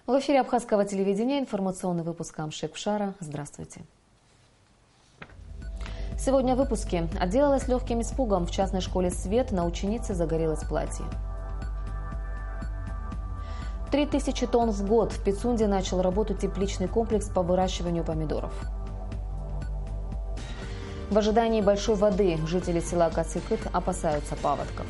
В эфире Абхазского телевидения информационный выпуск Амшек Пшара. Здравствуйте. Сегодня в выпуске. Отделалась легким испугом. В частной школе «Свет» на ученице загорелось платье. 3000 тонн в год. В Пицунде начал работу тепличный комплекс по выращиванию помидоров. В ожидании большой воды жители села Кацикыт опасаются паводков.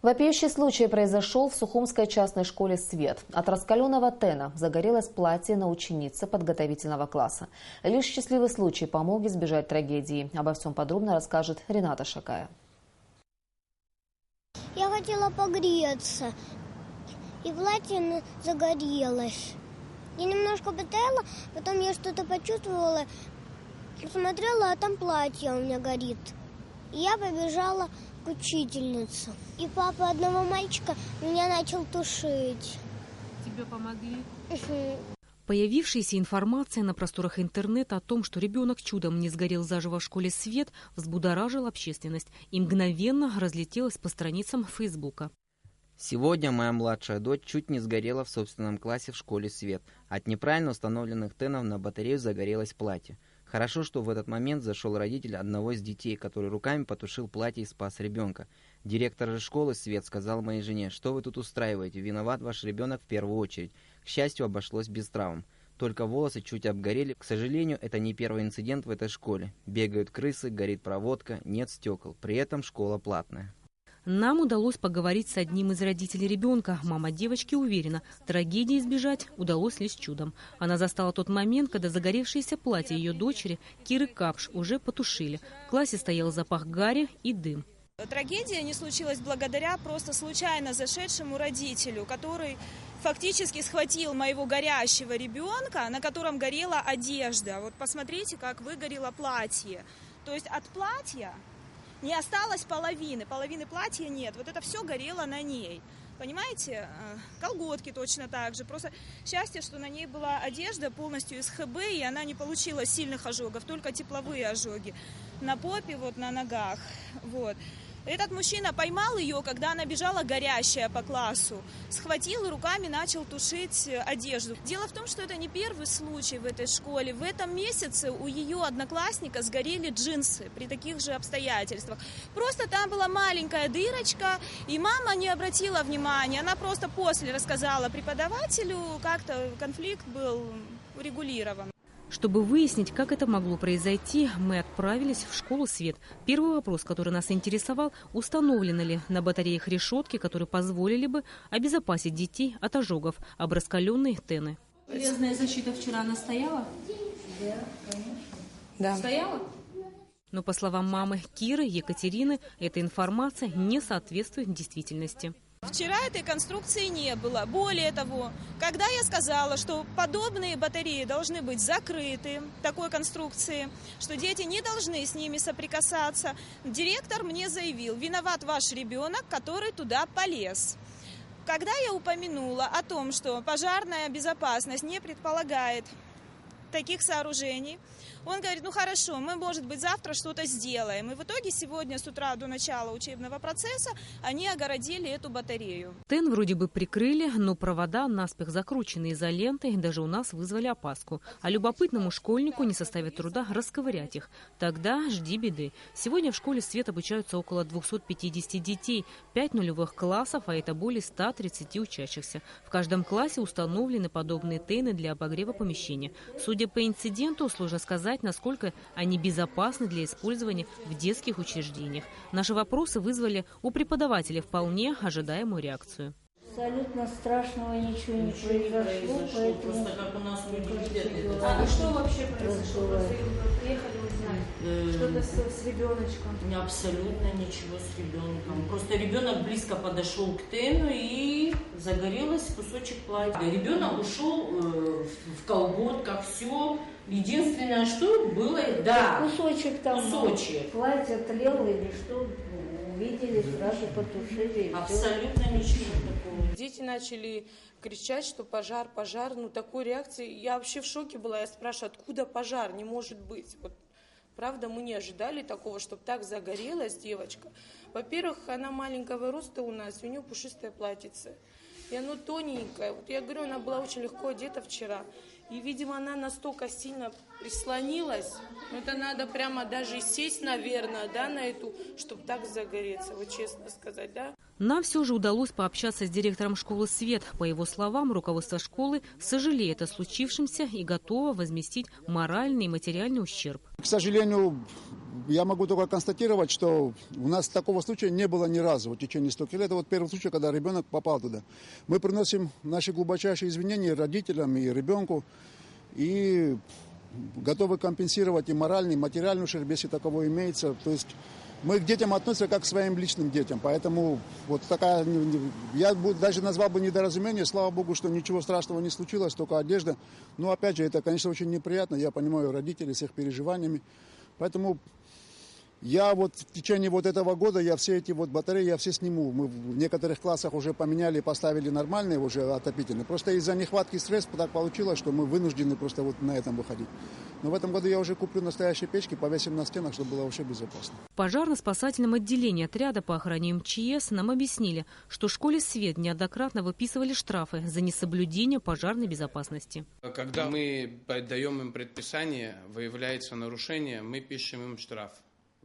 Вопиющий случай произошел в Сухумской частной школе «Свет». От раскаленного тена загорелось платье на ученице подготовительного класса. Лишь счастливый случай помог избежать трагедии. Обо всем подробно расскажет Рената Шакая. Я хотела погреться, и платье загорелось. Я немножко потаяла, потом я что-то почувствовала, посмотрела, а там платье у меня горит. И я побежала к учительнице. И папа одного мальчика меня начал тушить. Тебе помогли? Появившаяся информация на просторах интернета о том, что ребенок чудом не сгорел заживо в школе «Свет», взбудоражила общественность и мгновенно разлетелась по страницам Фейсбука. Сегодня моя младшая дочь чуть не сгорела в собственном классе в школе «Свет». От неправильно установленных тенов на батарею загорелось платье. Хорошо, что в этот момент зашел родитель одного из детей, который руками потушил платье и спас ребенка. Директор же школы «Свет» сказал моей жене: «Что вы тут устраиваете? Виноват ваш ребенок в первую очередь». К счастью, обошлось без травм. Только волосы чуть обгорели. К сожалению, это не первый инцидент в этой школе. Бегают крысы, горит проводка, нет стекол. При этом школа платная. Нам удалось поговорить с одним из родителей ребенка. Мама девочки уверена, трагедии избежать удалось лишь чудом. Она застала тот момент, когда загоревшееся платье ее дочери Киры Капш уже потушили. В классе стоял запах гари и дым. Трагедия не случилась благодаря просто случайно зашедшему родителю, который фактически схватил моего горящего ребенка, на котором горела одежда. Вот посмотрите, как выгорело платье. То есть от платья не осталось половины платья нет. Вот это все горело на ней. Понимаете? Колготки точно так же. Просто счастье, что на ней была одежда полностью из ХБ, и она не получила сильных ожогов, только тепловые ожоги на попе, вот на ногах. Вот. Этот мужчина поймал ее, когда она бежала горящая по классу, схватил и руками начал тушить одежду. Дело в том, что это не первый случай в этой школе. В этом месяце у ее одноклассника сгорели джинсы при таких же обстоятельствах. Просто там была маленькая дырочка, и мама не обратила внимания. Она просто после рассказала преподавателю, как-то конфликт был урегулирован. Чтобы выяснить, как это могло произойти, мы отправились в школу «Свет». Первый вопрос, который нас интересовал: установлены ли на батареях решетки, которые позволили бы обезопасить детей от ожогов об раскаленные тены. Железная защита вчера она стояла? Да, конечно. Да. Стояла? Но, по словам мамы Киры, Екатерины, эта информация не соответствует действительности. Вчера этой конструкции не было. Более того, когда я сказала, что подобные батареи должны быть закрыты, такой конструкции, что дети не должны с ними соприкасаться, директор мне заявил: виноват ваш ребенок, который туда полез. Когда я упомянула о том, что пожарная безопасность не предполагает таких сооружений, он говорит: ну хорошо, мы, может быть, завтра что-то сделаем. И в итоге сегодня с утра до начала учебного процесса они огородили эту батарею. Тен вроде бы прикрыли, но провода наспех закручены изолентой, даже у нас вызвали опаску. А любопытному школьнику не составит труда расковырять их. Тогда жди беды. Сегодня в школе «Свет» обучаются около 250 детей, 5 нулевых классов, а это более 130 учащихся. В каждом классе установлены подобные тены для обогрева помещения. Судя по инциденту, сложно сказать, насколько они безопасны для использования в детских учреждениях. Наши вопросы вызвали у преподавателей вполне ожидаемую реакцию. Абсолютно страшного ничего не произошло, поэтому... Просто как у нас люди. А что вообще произошло? Приехали узнать. Что-то с ребеночком? Абсолютно ничего с ребенком. Просто ребенок близко подошел к тену и загорелось кусочек платья. Ребенок ушел в колготках, все. Единственное, что было, да, кусочек там, кусочек. Платье тлело или что, увидели, сразу потушили. Абсолютно ничего такого. Дети начали кричать, что пожар, пожар. Ну, такой реакции. Я вообще в шоке была. Я спрашиваю, откуда пожар? Не может быть. Вот Правда, мы не ожидали такого, чтобы так загорелась девочка. Во-первых, она маленького роста у нас, у нее пушистое платьице. И оно тоненькое. Вот я говорю, она была очень легко одета вчера. И, видимо, она настолько сильно прислонилась. Это надо прямо даже сесть, наверное, да, на эту, чтобы так загореться, вот честно сказать, да. Нам все же удалось пообщаться с директором школы «Свет». По его словам, руководство школы сожалеет о случившемся и готово возместить моральный и материальный ущерб. К сожалению, я могу только констатировать, что у нас такого случая не было ни разу в течение стольких лет. Это вот первый случай, когда ребенок попал туда. Мы приносим наши глубочайшие извинения родителям и ребенку и готовы компенсировать и моральный, и материальный ущерб, если таковой имеется. То есть мы к детям относимся как к своим личным детям. Поэтому вот такая, я даже назвал бы недоразумение. Слава Богу, что ничего страшного не случилось, только одежда. Но опять же, это, конечно, очень неприятно. Я понимаю родителей с их переживаниями. Поэтому я вот в течение вот этого года, я все эти вот батареи, я все сниму. Мы в некоторых классах уже поменяли, поставили нормальные уже отопительные. Просто из-за нехватки средств так получилось, что мы вынуждены просто вот на этом выходить. Но в этом году я уже куплю настоящие печки, повесим на стенах, чтобы было вообще безопасно. В пожарно-спасательном отделении отряда по охране МЧС нам объяснили, что в школе «Свет» неоднократно выписывали штрафы за несоблюдение пожарной безопасности. Когда мы даем им предписание, выявляется нарушение, мы пишем им штраф.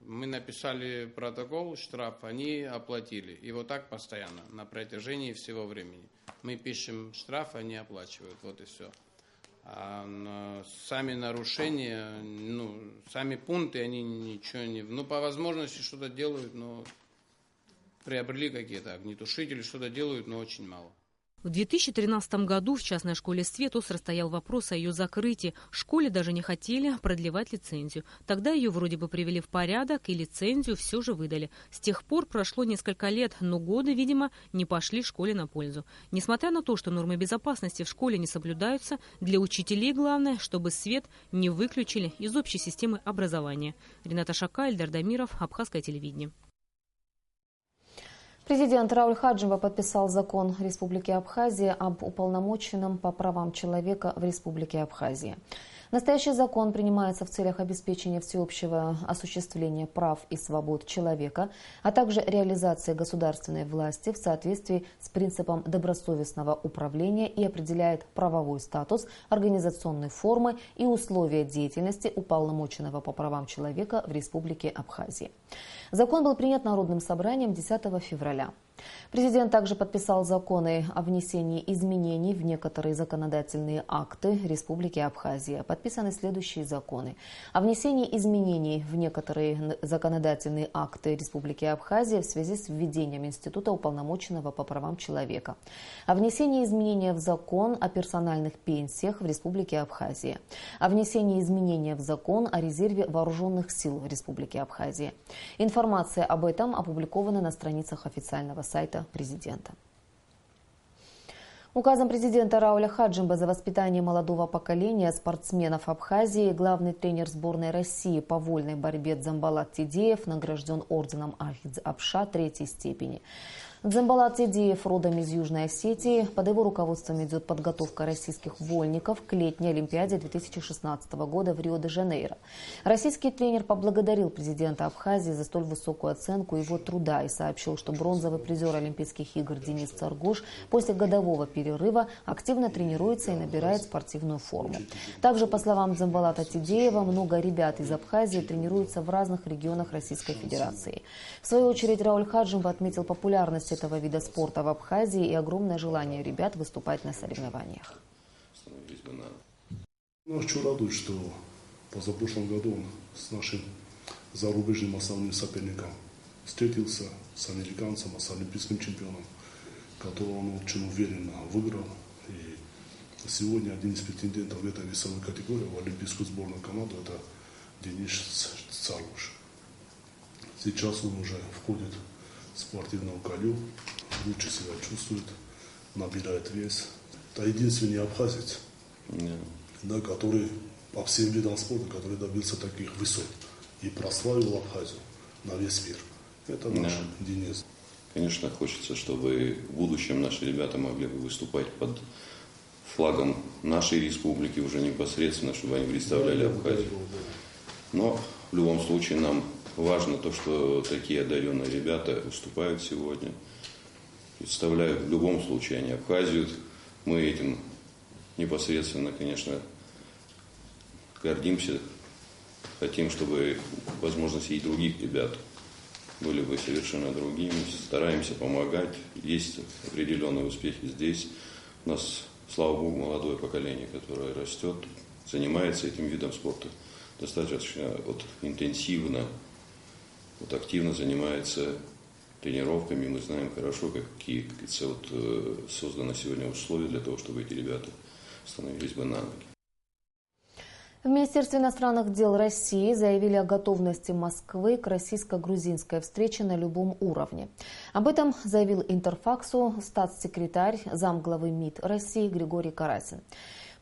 Мы написали протокол, штраф, они оплатили. И вот так постоянно, на протяжении всего времени. Мы пишем штраф, они оплачивают, вот и все. А сами нарушения, сами пункты, они ничего не... по возможности что-то делают, но приобрели какие-то огнетушители, что-то делают, но очень мало. В 2013 году в частной школе «Свет» остро стоял вопрос о ее закрытии. Школе даже не хотели продлевать лицензию. Тогда ее вроде бы привели в порядок и лицензию все же выдали. С тех пор прошло несколько лет, но годы, видимо, не пошли школе на пользу. Несмотря на то, что нормы безопасности в школе не соблюдаются, для учителей главное, чтобы «Свет» не выключили из общей системы образования. Рената Шака, Эльдар Дамиров, Абхазское телевидение. Президент Рауль Хаджимба подписал закон Республики Абхазия об уполномоченном по правам человека в Республике Абхазия. Настоящий закон принимается в целях обеспечения всеобщего осуществления прав и свобод человека, а также реализации государственной власти в соответствии с принципом добросовестного управления и определяет правовой статус, организационные формы и условия деятельности уполномоченного по правам человека в Республике Абхазия. Закон был принят Народным собранием 10 февраля. Президент также подписал законы о внесении изменений в некоторые законодательные акты Республики Абхазия. Подписаны следующие законы: о внесении изменений в некоторые законодательные акты Республики Абхазия в связи с введением Института уполномоченного по правам человека, о внесении изменения в закон о персональных пенсиях в Республике Абхазия, о внесении изменения в закон о резерве вооруженных сил Республики Абхазия. Информация об этом опубликована на страницах официального сайта президента. Указом президента Рауля Хаджимба за воспитание молодого поколения спортсменов Абхазии главный тренер сборной России по вольной борьбе Дзамбалат Тидеев награжден орденом Ахидз-Апша 3-й степени. Дзамбалат Тидеев родом из Южной Осетии. Под его руководством идет подготовка российских вольников к летней Олимпиаде 2016 года в Рио-де-Жанейро. Российский тренер поблагодарил президента Абхазии за столь высокую оценку его труда и сообщил, что бронзовый призер Олимпийских игр Денис Царгуш после годового перерыва активно тренируется и набирает спортивную форму. Также, по словам Дзамбалата Тидеева, много ребят из Абхазии тренируются в разных регионах Российской Федерации. В свою очередь Рауль Хаджимба отметил популярность этого вида спорта в Абхазии и огромное желание ребят выступать на соревнованиях. Очень радует, что позапрошлом году он с нашим зарубежным основным соперником встретился, с американцем, с олимпийским чемпионом, которого он очень уверенно выиграл. И сегодня один из претендентов в этой весовой категории в олимпийскую сборную команду – это Денис Царгуш. Сейчас он уже входит в спортивную колею, лучше себя чувствует, набирает вес. Это единственный абхазец, да, который по всем видам спорта, который добился таких высот и прославил Абхазию на весь мир. Это наш Денис. Конечно, хочется, чтобы в будущем наши ребята могли бы выступать под флагом нашей республики уже непосредственно, чтобы они представляли Абхазию. Но В любом случае нам важно то, что такие одаренные ребята выступают сегодня. Представляют в любом случае они Абхазию. Мы этим непосредственно, конечно, гордимся. Хотим, чтобы возможности и других ребят были бы совершенно другими. Стараемся помогать. Есть определенные успехи здесь. У нас, слава богу, молодое поколение, которое растет, занимается этим видом спорта достаточно интенсивно, активно занимается тренировками. Мы знаем хорошо, какие созданы сегодня условия для того, чтобы эти ребята становились бы на ноги. В Министерстве иностранных дел России заявили о готовности Москвы к российско-грузинской встрече на любом уровне. Об этом заявил Интерфаксу статс-секретарь замглавы МИД России Григорий Карасин.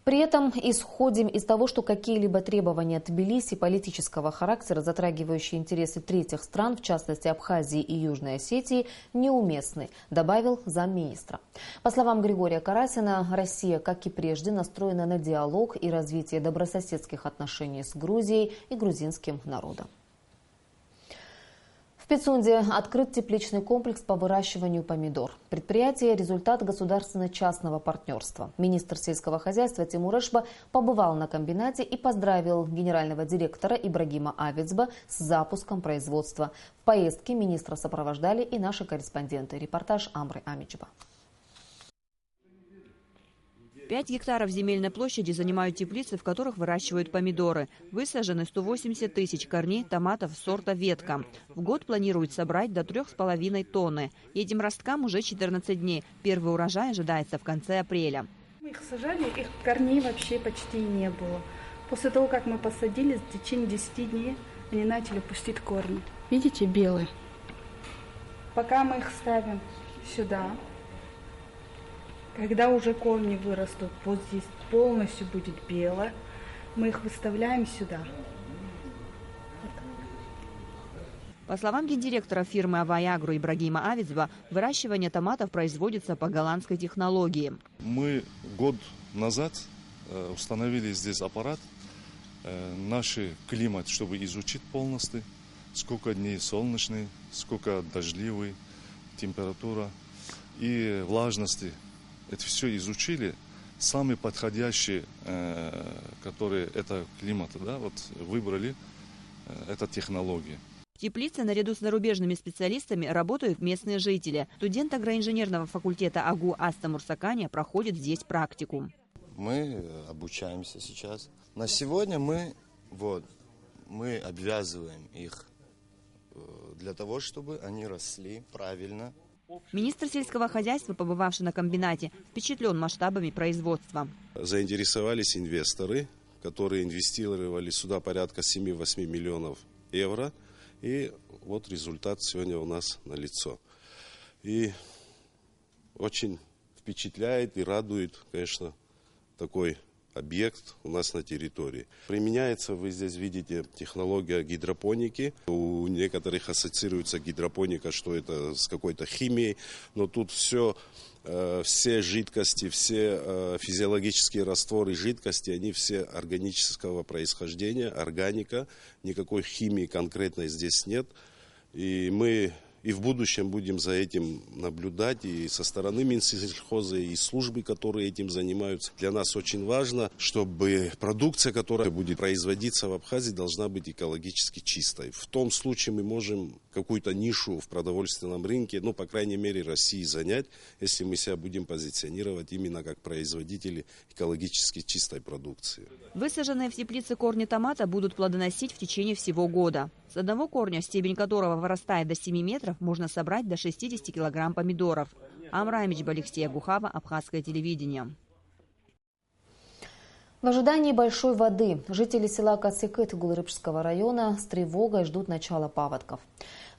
При этом исходим из того, что какие-либо требования Тбилиси политического характера, затрагивающие интересы третьих стран, в частности Абхазии и Южной Осетии, неуместны, добавил замминистра. По словам Григория Карасина, Россия, как и прежде, настроена на диалог и развитие добрососедских отношений с Грузией и грузинским народом. В Пицунде открыт тепличный комплекс по выращиванию помидор. Предприятие – результат государственно-частного партнерства. Министр сельского хозяйства Тимур Эшба побывал на комбинате и поздравил генерального директора Ибрагима Авицба с запуском производства. В поездке министра сопровождали и наши корреспонденты. Репортаж Амры Амичба. 5 гектаров земельной площади занимают теплицы, в которых выращивают помидоры. Высажены 180 тысяч корней томатов сорта «Ветка». В год планируют собрать до 3,5 тонны. Этим росткам уже 14 дней. Первый урожай ожидается в конце апреля. Мы их сажали, их корней вообще почти не было. После того, как мы посадили, в течение 10 дней они начали пустить корни. Видите, белые. Пока мы их ставим сюда, когда уже корни вырастут, вот здесь полностью будет бело, мы их выставляем сюда. По словам гендиректора фирмы «Авиагро» Ибрагима Авицба, выращивание томатов производится по голландской технологии. Мы год назад установили здесь аппарат, наш климат, чтобы изучить полностью, сколько дней солнечный, сколько дождливый, температура и влажности. Это все изучили, самые подходящие, которые это климат, выбрали, это технология. В теплице наряду с зарубежными специалистами работают местные жители. Студент агроинженерного факультета АГУ Аста Мурсаканя проходит здесь практику. Мы обучаемся сейчас. На сегодня мы обвязываем их для того, чтобы они росли правильно. Министр сельского хозяйства, побывавший на комбинате, впечатлен масштабами производства. Заинтересовались инвесторы, которые инвестировали сюда порядка 7-8 миллионов евро. И вот результат сегодня у нас налицо. И очень впечатляет и радует, конечно, такой объект у нас на территории. Применяется, вы здесь видите, технология гидропоники. У некоторых ассоциируется гидропоника, что это с какой-то химией, но тут все жидкости, все физиологические растворы жидкости, они все органического происхождения, органика, никакой химии конкретной здесь нет. И мы и в будущем будем за этим наблюдать и со стороны Минсельхоза, и службы, которые этим занимаются. Для нас очень важно, чтобы продукция, которая будет производиться в Абхазии, должна быть экологически чистой. В том случае мы можем какую-то нишу в продовольственном рынке, по крайней мере, России занять, если мы себя будем позиционировать именно как производители экологически чистой продукции. Высаженные в теплице корни томата будут плодоносить в течение всего года. С одного корня, стебень которого вырастает до 7 метров, можно собрать до 60 килограмм помидоров. Амра Амичба, Алексей Агухава, Абхазское телевидение. В ожидании большой воды жители села Кацикыт Гулрыбчского района с тревогой ждут начала паводков.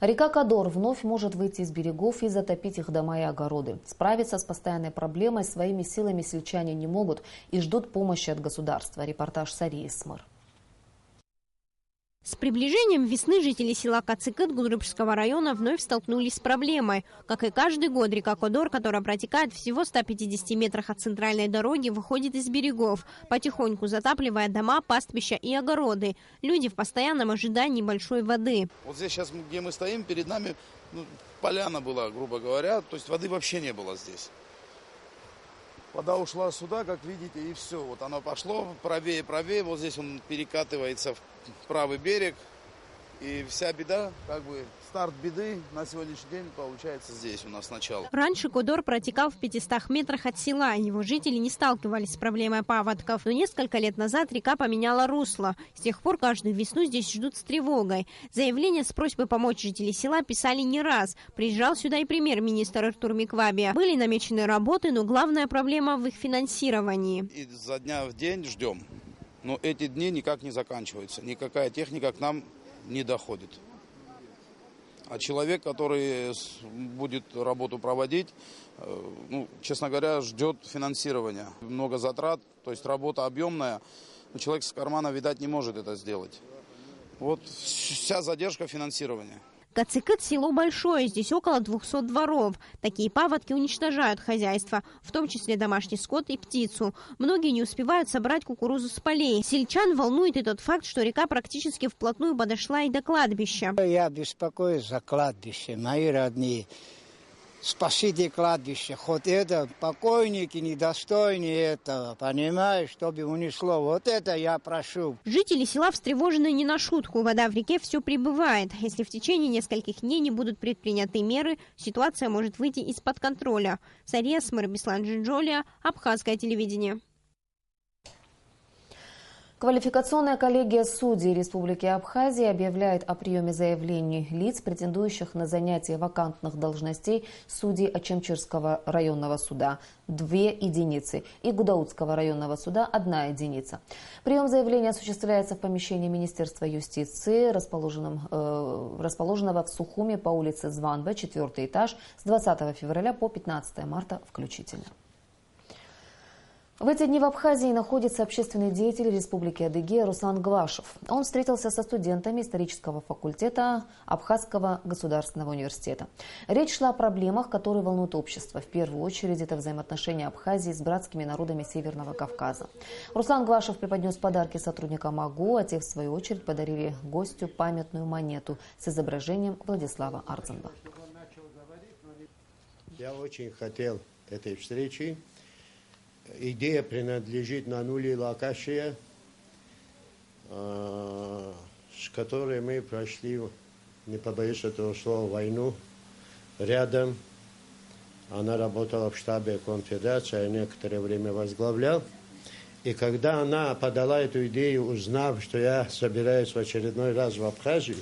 Река Кадор вновь может выйти из берегов и затопить их дома и огороды. Справиться с постоянной проблемой своими силами сельчане не могут и ждут помощи от государства. Репортаж Сарии Смыр. С приближением весны жители села Кацикыт Гулрыбского района вновь столкнулись с проблемой. Как и каждый год, река Кодор, которая протекает всего в 150 метрах от центральной дороги, выходит из берегов, потихоньку затапливая дома, пастбища и огороды. Люди в постоянном ожидании большой воды. Вот здесь сейчас, где мы стоим, перед нами поляна была, грубо говоря, то есть воды вообще не было здесь. Вода ушла сюда, как видите, и все. Вот оно пошло правее, вот здесь он перекатывается в правый берег. И вся беда, как бы старт беды на сегодняшний день получается здесь у нас начало. Раньше Кодор протекал в 500 метрах от села. Его жители не сталкивались с проблемой паводков. Но несколько лет назад река поменяла русло. С тех пор каждую весну здесь ждут с тревогой. Заявления с просьбой помочь жители села писали не раз. Приезжал сюда и премьер-министр Артур Микваби. Были намечены работы, но главная проблема в их финансировании. И изо дня в день ждем. Но эти дни никак не заканчиваются. Никакая техника к нам не доходит. А человек, который будет работу проводить, честно говоря, ждет финансирования. Много затрат, то есть работа объемная, но человек с кармана, видать, не может это сделать. Вот вся задержка финансирования. Кацикыт – село большое, здесь около 200 дворов. Такие паводки уничтожают хозяйство, в том числе домашний скот и птицу. Многие не успевают собрать кукурузу с полей. Сельчан волнует и тот факт, что река практически вплотную подошла и до кладбища. Я беспокоюсь за кладбище, мои родные. Спасите кладбище, хоть это покойники недостойны этого, понимаешь, чтобы унесло. Вот это я прошу. Жители села встревожены не на шутку. Вода в реке все прибывает. Если в течение нескольких дней не будут предприняты меры, ситуация может выйти из-под контроля. Сария Смыр, Беслан Джинджолия, Абхазское телевидение. Квалификационная коллегия судей Республики Абхазия объявляет о приеме заявлений лиц, претендующих на занятие вакантных должностей судей Очемчирского районного суда – 2 единицы и Гудаутского районного суда – 1 единица. Прием заявлений осуществляется в помещении Министерства юстиции, расположенного в Сухуме по улице Званба, 4-й этаж, с 20 февраля по 15 марта включительно. В эти дни в Абхазии находится общественный деятель Республики Адыгея Руслан Гвашев. Он встретился со студентами исторического факультета Абхазского государственного университета. Речь шла о проблемах, которые волнуют общество. В первую очередь это взаимоотношения Абхазии с братскими народами Северного Кавказа. Руслан Гвашев преподнес подарки сотрудникам АГУ, а те в свою очередь подарили гостю памятную монету с изображением Владислава Ардзенба. Я очень хотел этой встречи. Идея принадлежит Нанули Лакашия, с которой мы прошли, не побоюсь этого слова, войну рядом. Она работала в штабе конфедерации, я некоторое время возглавлял. И когда она подала эту идею, узнав, что я собираюсь в очередной раз в Абхазию,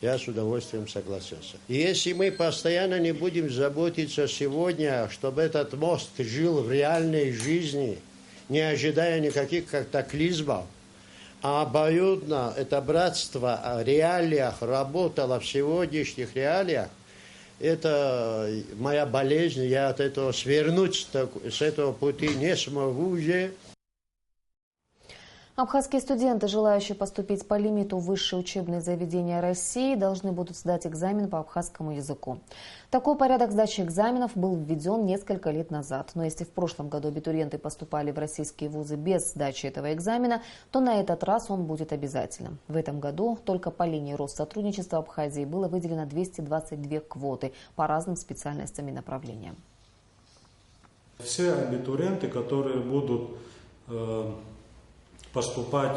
я с удовольствием согласился. И если мы постоянно не будем заботиться сегодня, чтобы этот мост жил в реальной жизни, не ожидая никаких катаклизмов, а обоюдно это братство в реалиях работало в сегодняшних реалиях, это моя болезнь, я от этого свернуть с этого пути не смогу уже. Абхазские студенты, желающие поступить по лимиту в высшие учебные заведения России, должны будут сдать экзамен по абхазскому языку. Такой порядок сдачи экзаменов был введен несколько лет назад. Но если в прошлом году абитуриенты поступали в российские вузы без сдачи этого экзамена, то на этот раз он будет обязательным. В этом году только по линии Россотрудничества Абхазии было выделено 222 квоты по разным специальностям и направлениям. Все абитуриенты, которые будут поступать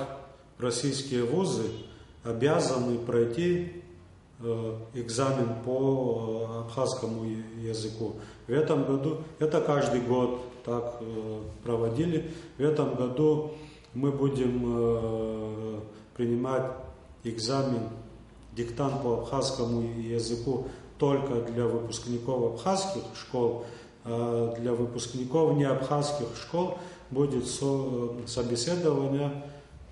в российские вузы, обязаны пройти экзамен по абхазскому языку. В этом году, это каждый год так проводили, в этом году мы будем принимать экзамен, диктант по абхазскому языку только для выпускников абхазских школ, а для выпускников неабхазских школ будет собеседование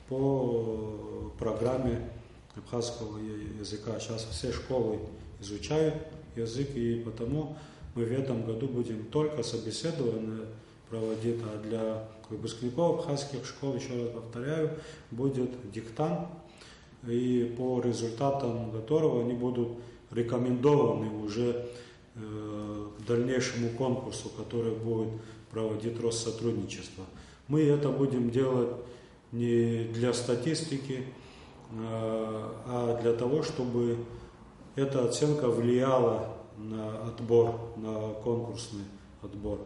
по программе абхазского языка. Сейчас все школы изучают язык, и потому мы в этом году будем только собеседование проводить, а для выпускников абхазских школ, еще раз повторяю, будет диктант и по результатам которого они будут рекомендованы уже к дальнейшему конкурсу, который будет проводить Россотрудничество. Мы это будем делать не для статистики, а для того, чтобы эта оценка влияла на отбор, на конкурсный отбор.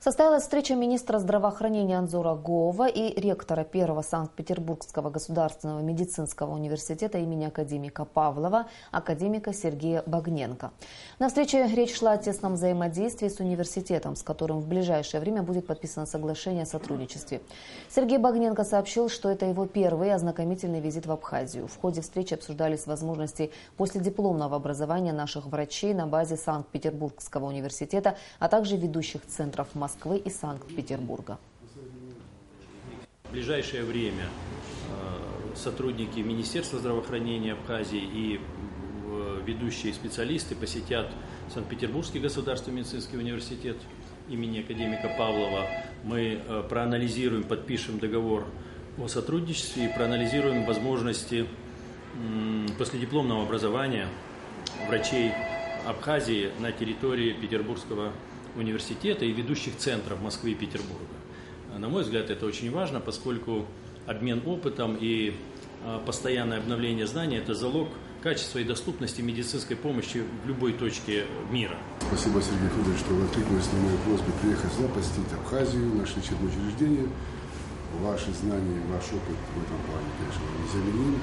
Состоялась встреча министра здравоохранения Анзора Гоова и ректора Первого Санкт-Петербургского государственного медицинского университета имени академика Павлова, академика Сергея Багненко. На встрече речь шла о тесном взаимодействии с университетом, с которым в ближайшее время будет подписано соглашение о сотрудничестве. Сергей Багненко сообщил, что это его первый ознакомительный визит в Абхазию. В ходе встречи обсуждались возможности последипломного образования наших врачей на базе Санкт-Петербургского университета, а также ведущих центров Москвы и Санкт-Петербурга. В ближайшее время сотрудники Министерства здравоохранения Абхазии и ведущие специалисты посетят Санкт-Петербургский государственный медицинский университет имени академика Павлова. Мы проанализируем, подпишем договор о сотрудничестве и проанализируем возможности последипломного образования врачей Абхазии на территории Петербургского университета и ведущих центров Москвы и Петербурга. На мой взгляд, это очень важно, поскольку обмен опытом и постоянное обновление знаний – это залог качества и доступности медицинской помощи в любой точке мира. Спасибо, Сергей Федорович, что вы откликнулись на мою просьбу приехать сюда, посетить Абхазию, наше лечебное учреждение. Ваши знания, ваш опыт в этом плане, конечно, незаменим.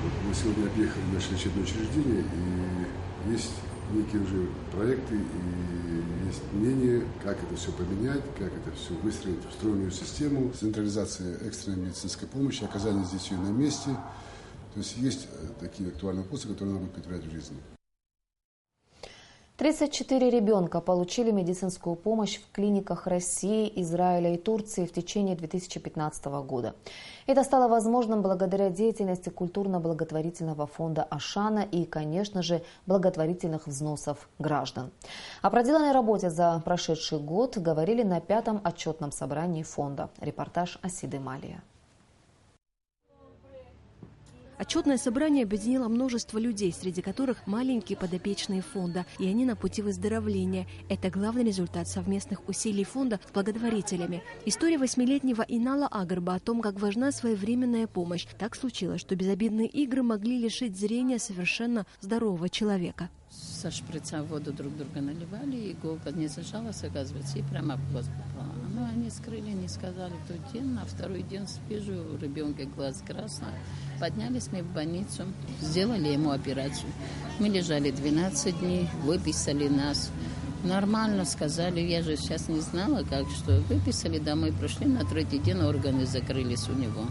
Вот мы сегодня объехали наше лечебное учреждение, и есть некие уже проекты и есть мнение, как это все поменять, как это все выстроить в встроенную систему, централизация экстренной медицинской помощи, оказание здесь ее на месте. То есть такие актуальные вопросы, которые надо будет предпринимать в жизни. 34 ребенка получили медицинскую помощь в клиниках России, Израиля и Турции в течение 2015 года. Это стало возможным благодаря деятельности культурно-благотворительного фонда «Ашана» и, конечно же, благотворительных взносов граждан. О проделанной работе за прошедший год говорили на 5-м отчетном собрании фонда. Репортаж Асиды Малия. Отчетное собрание объединило множество людей, среди которых маленькие подопечные фонда, и они на пути выздоровления. Это главный результат совместных усилий фонда с благотворителями. История 8-летнего Инала Агарба о том, как важна своевременная помощь. Так случилось, что безобидные игры могли лишить зрения совершенно здорового человека. Со шприца воду друг друга наливали, иголка не зажалась, оказывается, и прямо в глаз попала. Ну, они скрыли, не сказали в тот день. На второй день вижу, у ребенка глаз красный. Поднялись мы в больницу, сделали ему операцию. Мы лежали 12 дней, выписали нас. Нормально сказали, я же сейчас не знала, как что. Выписали домой, прошли, на третий день органы закрылись у него.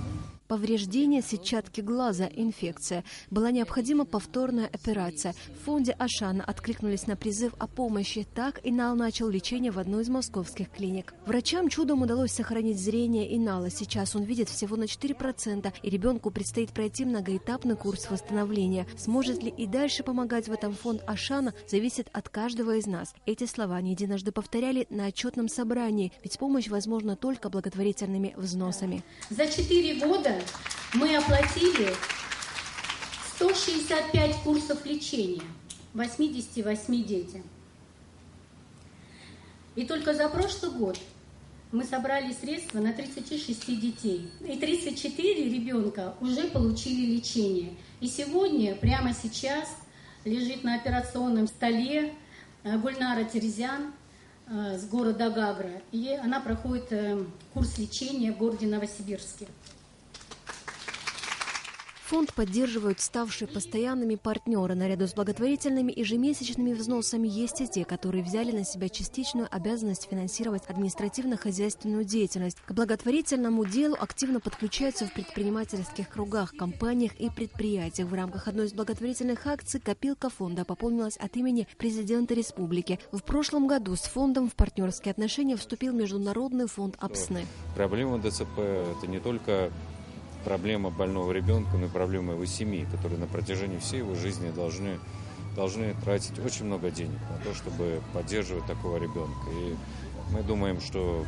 Повреждение сетчатки глаза, инфекция. Была необходима повторная операция. В фонде «Ашана» откликнулись на призыв о помощи. Так Инал начал лечение в одной из московских клиник. Врачам чудом удалось сохранить зрение Инала. Сейчас он видит всего на 4%, и ребенку предстоит пройти многоэтапный курс восстановления. Сможет ли и дальше помогать в этом фонд «Ашана» зависит от каждого из нас. Эти слова не единожды повторяли на отчетном собрании, ведь помощь возможна только благотворительными взносами. За 4 года мы оплатили 165 курсов лечения 88 детям. И только за прошлый год мы собрали средства на 36 детей. И 34 ребенка уже получили лечение. И сегодня, прямо сейчас, лежит на операционном столе Гульнара Терезян с города Гагра. И она проходит курс лечения в городе Новосибирске. Фонд поддерживают ставшие постоянными партнеры. Наряду с благотворительными ежемесячными взносами есть и те, которые взяли на себя частичную обязанность финансировать административно-хозяйственную деятельность. К благотворительному делу активно подключаются в предпринимательских кругах, компаниях и предприятиях. В рамках одной из благотворительных акций копилка фонда пополнилась от имени президента республики. В прошлом году с фондом в партнерские отношения вступил Международный фонд АПСНы. Проблема ДЦП – это не только проблема больного ребенка, но и проблема его семьи, которые на протяжении всей его жизни должны тратить очень много денег на то, чтобы поддерживать такого ребенка. И мы думаем, что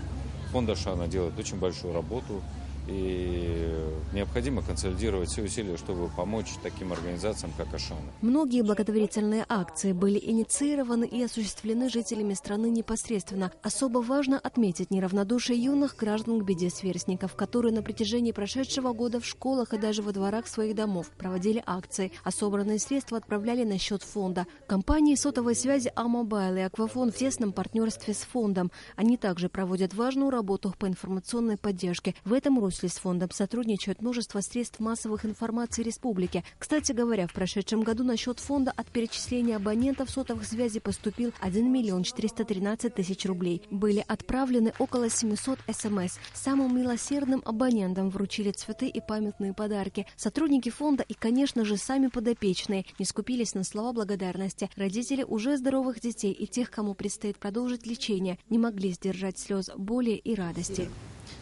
фонд «Ашана» делает очень большую работу, И необходимо консолидировать все усилия, чтобы помочь таким организациям, как Ашана. Многие благотворительные акции были инициированы и осуществлены жителями страны непосредственно. Особо важно отметить неравнодушие юных граждан к беде сверстников, которые на протяжении прошедшего года в школах и даже во дворах своих домов проводили акции, а собранные средства отправляли на счет фонда. Компании сотовой связи А-Мобайл и Аквафон в тесном партнерстве с фондом. Они также проводят важную работу по информационной поддержке. В этом русле с фондом сотрудничают множество средств массовых информации республики. Кстати говоря, в прошедшем году на счет фонда от перечисления абонентов сотовых связей поступил 1 миллион 413 тысяч рублей. Были отправлены около 700 СМС. Самым милосердным абонентам вручили цветы и памятные подарки. Сотрудники фонда и, конечно же, сами подопечные не скупились на слова благодарности. Родители уже здоровых детей и тех, кому предстоит продолжить лечение, не могли сдержать слез боли и радости.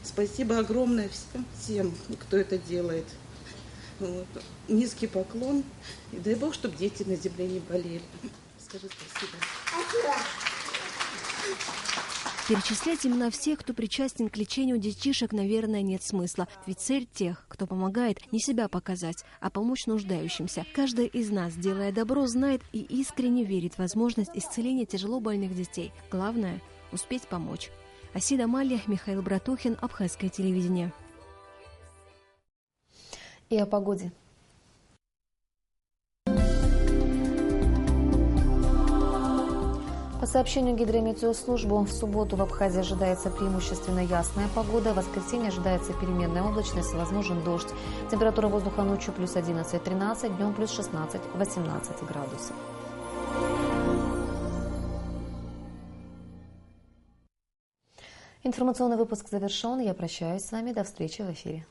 Спасибо огромное всем, кто это делает. Вот. Низкий поклон. И дай Бог, чтобы дети на земле не болели. Скажи спасибо. Перечислять имена всех, кто причастен к лечению детишек, наверное, нет смысла. Ведь цель тех, кто помогает, не себя показать, а помочь нуждающимся. Каждый из нас, делая добро, знает и искренне верит в возможность исцеления тяжело больных детей. Главное – успеть помочь. Асида Малия, Михаил Братухин, Абхазское телевидение. И о погоде. По сообщению Гидрометеослужбы, в субботу в Абхазии ожидается преимущественно ясная погода. В воскресенье ожидается переменная облачность, возможен дождь. Температура воздуха ночью плюс 11-13, днем плюс 16-18 градусов. Информационный выпуск завершен. Я прощаюсь с вами. До встречи в эфире.